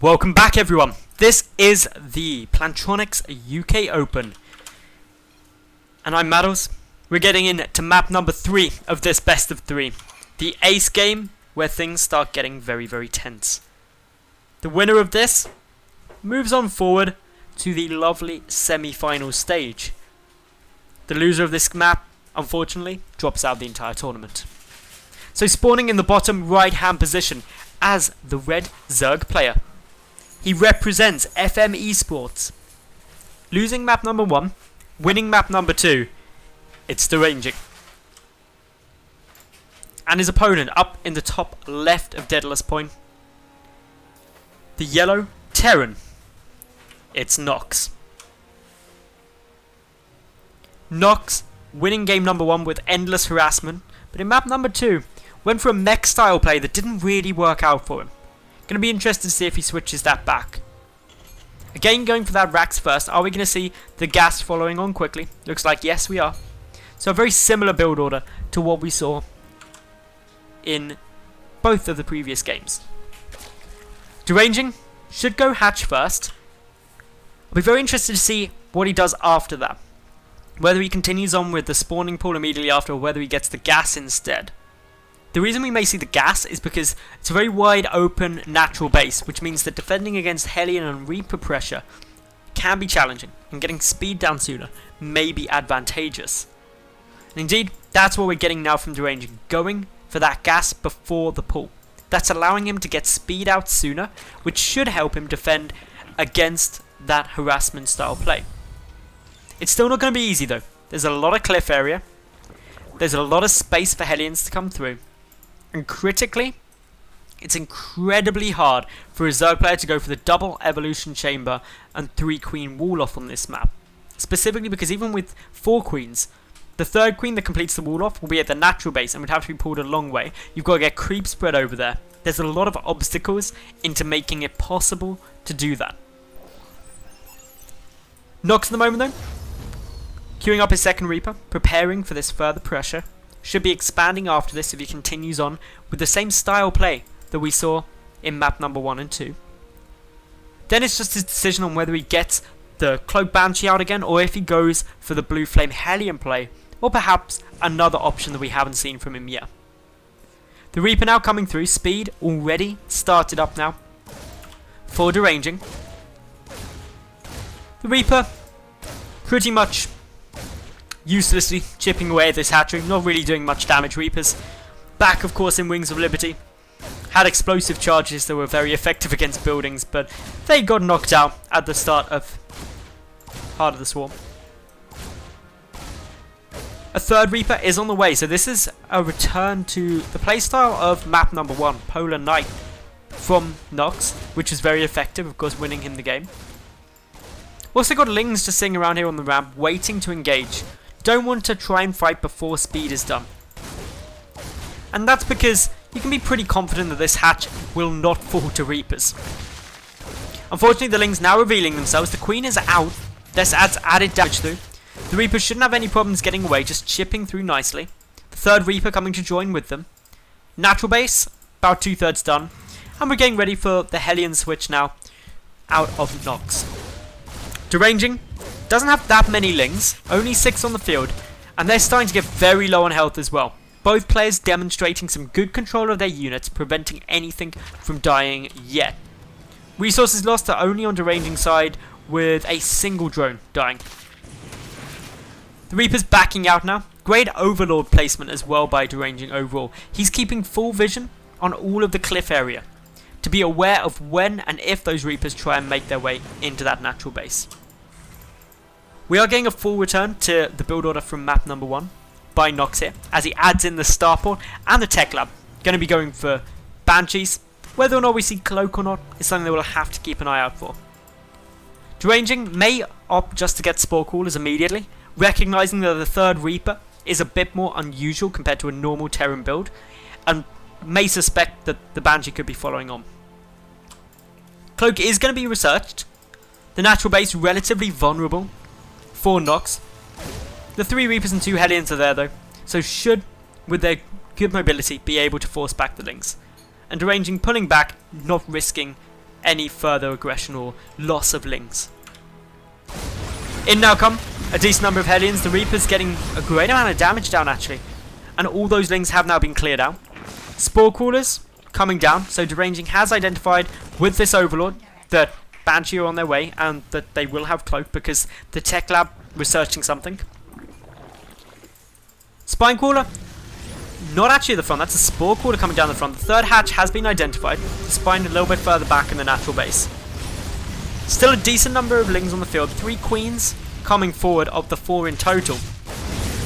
Welcome back, everyone. This is the Plantonics UK Open, and I'm Madals. We're getting into map number 3 of this best of 3, the ace game, where things start getting very, very tense. The winner of this moves on forward to the lovely semi-final stage. The loser of this map, unfortunately, drops out the entire tournament. So spawning in the bottom right hand position as the red Zerg player, he represents FM Esports. Losing map number 1, winning map number 2, it's Deranging. And his opponent up in the top left of Daedalus Point, the yellow Terran, it's Nox. Nox winning game number 1 with endless harassment, but in map number 2 went for a mech style play that didn't really work out for him. Going to be interested to see if he switches that back. Again, going for that Rax first. Are we going to see the gas following on quickly? Looks like yes, we are. So a very similar build order to what we saw in both of the previous games. Deranging should go hatch first. I'll be very interested to see what he does after that. Whether he continues on with the spawning pool immediately after, or whether he gets the gas instead. The reason we may see the gas is because it's a very wide open natural base, which means that defending against Hellion and Reaper pressure can be challenging, and getting speed down sooner may be advantageous. And indeed, that's what we're getting now from Deranging, going for that gas before the pool. That's allowing him to get speed out sooner, which should help him defend against that harassment style play. It's still not going to be easy though. There's a lot of cliff area, there's a lot of space for Hellions to come through. And critically, it's incredibly hard for a Zerg player to go for the double evolution chamber and 3 queen wall off on this map. Specifically because even with 4 queens, the 3rd queen that completes the wall off will be at the natural base and would have to be pulled a long way. You've got to get creep spread over there. There's a lot of obstacles into making it possible to do that. Nox at the moment though, queuing up his second Reaper, preparing for this further pressure. Should be expanding after this if he continues on with the same style play that we saw in map number 1 and 2. Then it's just his decision on whether he gets the Cloak Banshee out again, or if he goes for the Blue Flame Hellion play, or perhaps another option that we haven't seen from him yet. The Reaper now coming through, speed already started up now for Deranging. The Reaper pretty much uselessly chipping away at this hatchery, not really doing much damage. Reapers back of course in Wings of Liberty, had explosive charges that were very effective against buildings, but they got knocked out at the start of Heart of the Swarm. A 3rd Reaper is on the way, so this is a return to the playstyle of map number 1, Polar Knight, from Nox, which is very effective, of course winning him the game. Also got Lings to sing around here on the ramp, waiting to engage. Don't want to try and fight before speed is done. And that's because you can be pretty confident that this hatch will not fall to Reapers. Unfortunately, the Lings now revealing themselves. The Queen is out. This adds added damage through. The Reapers shouldn't have any problems getting away, just chipping through nicely. The 3rd Reaper coming to join with them. Natural base, about 2/3 done. And we're getting ready for the Hellion switch now out of Nox. Deranging doesn't have that many Lings, only 6 on the field, and they're starting to get very low on health as well. Both players demonstrating some good control of their units, preventing anything from dying yet. Resources lost are only on Deranging side, with a single drone dying. The Reaper's backing out now. Great Overlord placement as well by Deranging overall. He's keeping full vision on all of the cliff area, to be aware of when and if those Reapers try and make their way into that natural base. We are getting a full return to the build order from map number 1 by Nox here, as he adds in the Starport and the Tech Lab. Going to be going for Banshees. Whether or not we see Cloak or not is something that we'll have to keep an eye out for. Deranging may opt just to get Spore Callers immediately, recognising that the 3rd Reaper is a bit more unusual compared to a normal Terran build, and may suspect that the Banshee could be following on. Cloak is going to be researched. The natural base relatively vulnerable for Nox. The 3 Reapers and 2 Hellions are there though, so should, with their good mobility, be able to force back the Lings. And Deranging pulling back, not risking any further aggression or loss of Lings. In now come a decent number of Hellions. The Reaper's getting a great amount of damage down actually. And all those Lings have now been cleared out. Spore Crawlers coming down. So Deranging has identified with this Overlord that Banshee are on their way and that they will have Cloak because the Tech Lab researching something. Spine Crawler, not actually at the front, that's a Spore Crawler coming down the front. The third hatch has been identified. The Spine a little bit further back in the natural base. Still a decent number of Lings on the field. 3 Queens coming forward of the 4 in total.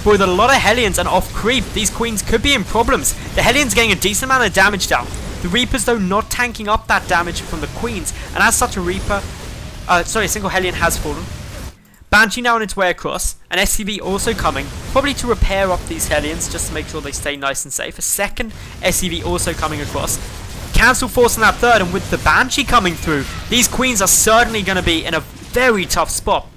But with a lot of Hellions and off creep, these Queens could be in problems. The Hellions getting a decent amount of damage down. The Reapers though not tanking up that damage from the Queens, and as such a single Hellion has fallen. Banshee now on its way across, an SCV also coming, probably to repair up these Hellions just to make sure they stay nice and safe. A second SCV also coming across. Cancel Force on that third, and with the Banshee coming through, these Queens are certainly going to be in a very tough spot.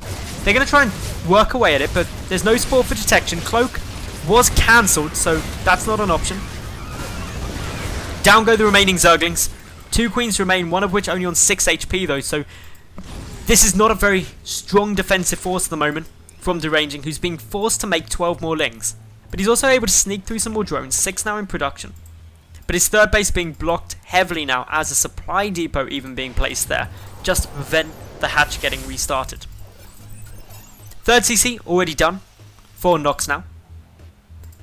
They're going to try and work away at it, but there's no Spore for detection. Cloak was cancelled, so that's not an option. Down go the remaining Zerglings. 2 Queens remain, one of which only on 6 HP though, so this is not a very strong defensive force at the moment from Deranging, who's being forced to make 12 more Lings. But he's also able to sneak through some more drones, 6 now in production. But his third base being blocked heavily now, as a supply depot even being placed there, just to prevent the hatch getting restarted. Third CC already done for Nox now.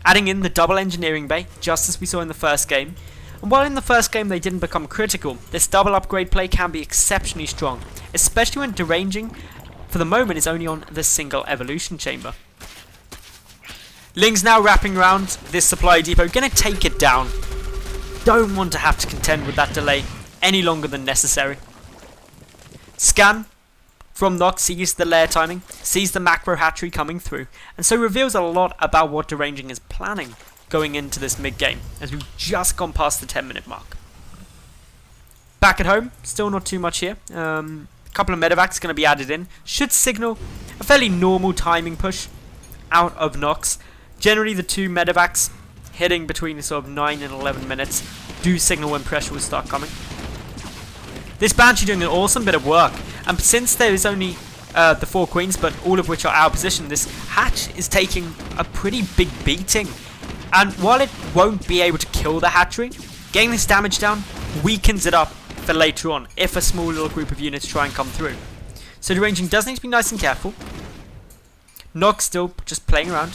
Adding in the double engineering bay, just as we saw in the first game. And while in the first game they didn't become critical, this double upgrade play can be exceptionally strong, especially when Deranging, for the moment, is only on the single evolution chamber. Ling's now wrapping around this supply depot, gonna take it down. Don't want to have to contend with that delay any longer than necessary. Scan from Nox sees the lair timing, sees the macro hatchery coming through, and so reveals a lot about what Deranging is planning going into this mid-game, as we've just gone past the 10-minute mark. Back at home, still not too much here. A couple of medevacs going to be added in. Should signal a fairly normal timing push out of Nox. Generally, the 2 medevacs hitting between sort of 9 and 11 minutes do signal when pressure will start coming. This Banshee doing an awesome bit of work, and since there is only the 4 Queens, but all of which are out of position, this hatch is taking a pretty big beating. And while it won't be able to kill the hatchery, getting this damage down weakens it up for later on if a small little group of units try and come through. So Deranging does need to be nice and careful. Nox still just playing around,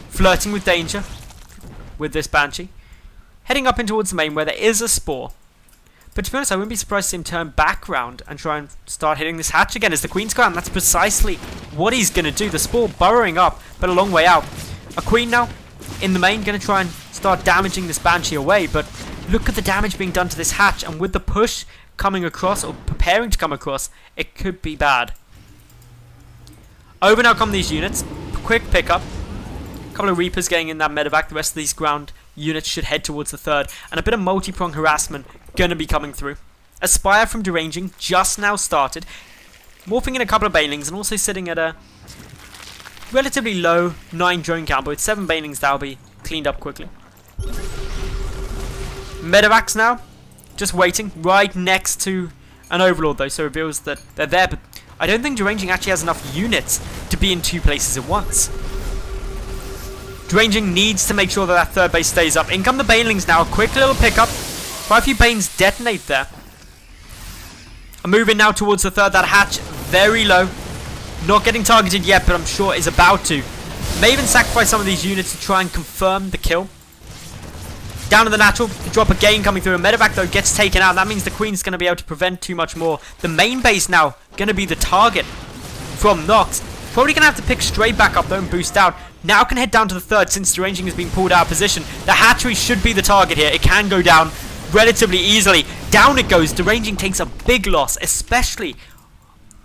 flirting with danger with this Banshee. Heading up in towards the main where there is a Spore. But to be honest, I wouldn't be surprised to see him turn back round and try and start hitting this hatch again as the Queen's go out. And that's precisely what he's going to do. The Spore burrowing up, but a long way out. A Queen now in the main, going to try and start damaging this Banshee away, but look at the damage being done to this hatch, and with the push coming across, or preparing to come across, it could be bad. Over now come these units. Quick pickup. A couple of Reapers getting in that medevac. The rest of these ground units should head towards the third, and a bit of multi-prong harassment going to be coming through. A Spire from Deranging just now started, morphing in a couple of Banelings, and also sitting at a relatively low 9 drone count, but with 7 Banelings that'll be cleaned up quickly. Medevacs now, just waiting, right next to an Overlord though, so it reveals that they're there, but I don't think Deranging actually has enough units to be in 2 places at once. Deranging needs to make sure that that third base stays up. In come the Banelings now, a quick little pickup. Quite a few Banes detonate there. A move in now towards the third, that hatch very low. Not getting targeted yet, but I'm sure is about to. May even sacrifice some of these units to try and confirm the kill. Down to the natural, drop a gain coming through. A medevac though gets taken out. That means the Queen's going to be able to prevent too much more. The main base now going to be the target from Nox. Probably going to have to pick straight back up though and boost out. Now can head down to the third since Deranging has been pulled out of position. The hatchery should be the target here. It can go down relatively easily. Down it goes. Deranging takes a big loss, especially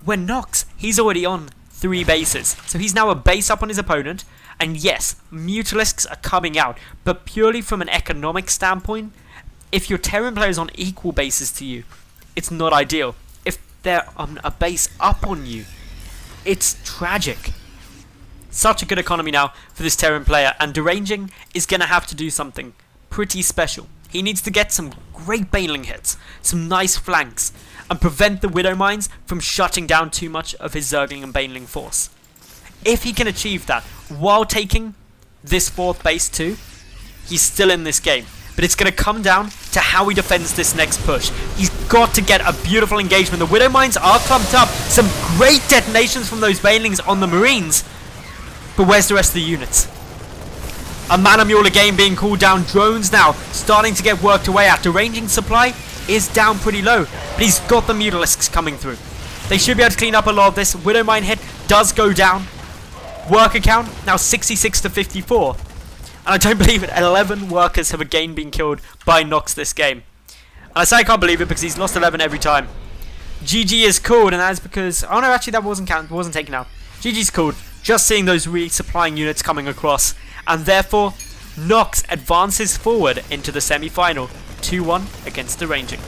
when Nox, he's already on 3 bases. So he's now a base up on his opponent. And yes, Mutalisks are coming out. But purely from an economic standpoint, if your Terran player is on equal bases to you, it's not ideal. If they're on a base up on you, it's tragic. Such a good economy now for this Terran player. And Deranging is going to have to do something pretty special. He needs to get some great Baneling hits, some nice flanks, and prevent the Widow Mines from shutting down too much of his Zergling and Baneling force. If he can achieve that while taking this 4th base too, he's still in this game. But it's going to come down to how he defends this next push. He's got to get a beautiful engagement. The Widow Mines are clumped up. Some great detonations from those Banelings on the Marines. But where's the rest of the units? A Mana Mule again being called down. Drones now starting to get worked away at. Deranging supply is down pretty low. But he's got the Mutalisks coming through. They should be able to clean up a lot of this. Widow Mine hit does go down. Worker count now 66 to 54. And I don't believe it, 11 workers have again been killed by Nox this game. And I say I can't believe it because he's lost 11 every time. GG is called, and that is because... Oh no, actually that wasn't taken out. GG's called, just seeing those resupplying units coming across. And therefore, Nox advances forward into the semi-final, 2-1 against Deranging.